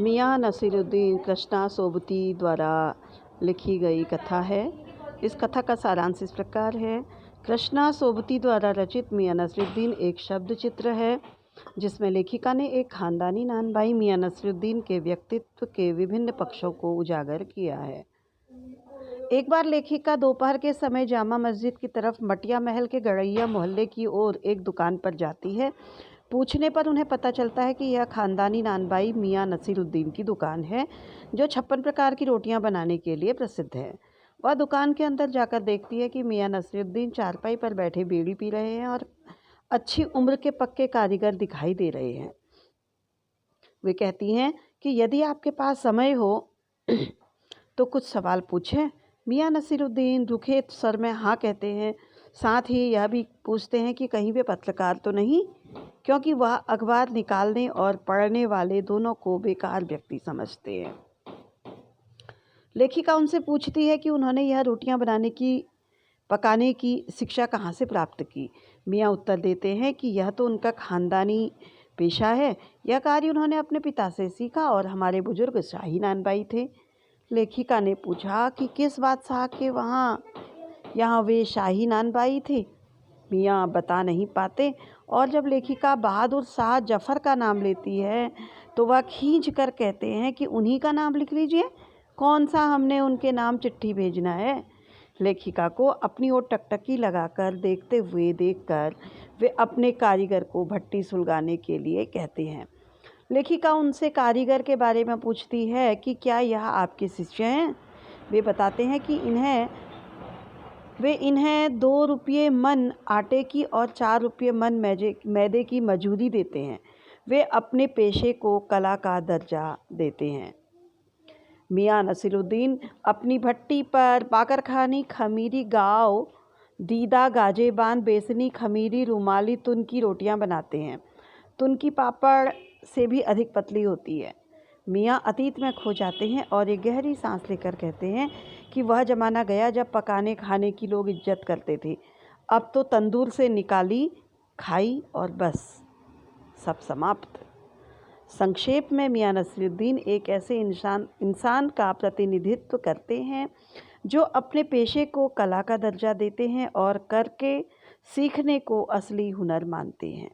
मियां नसीरुद्दीन कृष्णा सोबती द्वारा लिखी गई कथा है। इस कथा का सारांश इस प्रकार है। कृष्णा सोबती द्वारा रचित मियां नसीरुद्दीन एक शब्द चित्र है जिसमें लेखिका ने एक खानदानी नानबाई मियां नसीरुद्दीन के व्यक्तित्व के विभिन्न पक्षों को उजागर किया है। एक बार लेखिका दोपहर के समय जामा मस्जिद की तरफ मटिया महल के गड़ैया मोहल्ले की ओर एक दुकान पर जाती है। पूछने पर उन्हें पता चलता है कि यह खानदानी नानबाई मियां नसीरुद्दीन की दुकान है जो 56 प्रकार की रोटियां बनाने के लिए प्रसिद्ध है। वह दुकान के अंदर जाकर देखती है कि मियां नसीरुद्दीन चारपाई पर बैठे बीड़ी पी रहे हैं और अच्छी उम्र के पक्के कारीगर दिखाई दे रहे हैं। वे कहती हैं कि यदि आपके पास समय हो तो कुछ सवाल पूछें। मियां नसीरुद्दीन रुखे सर में हाँ कहते हैं, साथ ही यह भी पूछते हैं कि कहीं वे पत्रकार तो नहीं, क्योंकि वह अखबार निकालने और पढ़ने वाले दोनों को बेकार व्यक्ति समझते हैं। लेखिका उनसे पूछती है कि उन्होंने यह रोटियां पकाने की शिक्षा कहाँ से प्राप्त की। मियां उत्तर देते हैं कि यह तो उनका खानदानी पेशा है। यह कार्य उन्होंने अपने पिता से सीखा और हमारे बुजुर्ग शाही नानबाई थे। लेखिका ने पूछा कि किस बादशाह के यहाँ वे शाही नानबाई थे। मियाँ बता नहीं पाते और जब लेखिका बहादुर शाह जफ़र का नाम लेती है तो वह खींच कर कहते हैं कि उन्हीं का नाम लिख लीजिए, कौन सा हमने उनके नाम चिट्ठी भेजना है। लेखिका को अपनी ओर टकटकी लगाकर देखते हुए देखकर वे अपने कारीगर को भट्टी सुलगाने के लिए कहते हैं। लेखिका उनसे कारीगर के बारे में पूछती है कि क्या यह आपके शिष्य हैं। वे बताते हैं कि इन्हें 2 रुपये मन आटे की और 4 रुपये मन मैदे की मजूरी देते हैं। वे अपने पेशे को कला का दर्जा देते हैं। मियां नसीरुद्दीन अपनी भट्टी पर बाकरखानी, खमीरी, गाव, दीदा, गाजेबान, बेसनी, खमीरी, रुमाली, तुन की रोटियां बनाते हैं। तुन की पापड़ से भी अधिक पतली होती है। मियाँ अतीत में खो जाते हैं और एक गहरी सांस लेकर कहते हैं कि वह ज़माना गया जब पकाने खाने की लोग इज्जत करते थे। अब तो तंदूर से निकाली, खाई और बस सब समाप्त। संक्षेप में मियां नसीरुद्दीन एक ऐसे इंसान का प्रतिनिधित्व करते हैं जो अपने पेशे को कला का दर्जा देते हैं और करके सीखने को असली हुनर मानते हैं।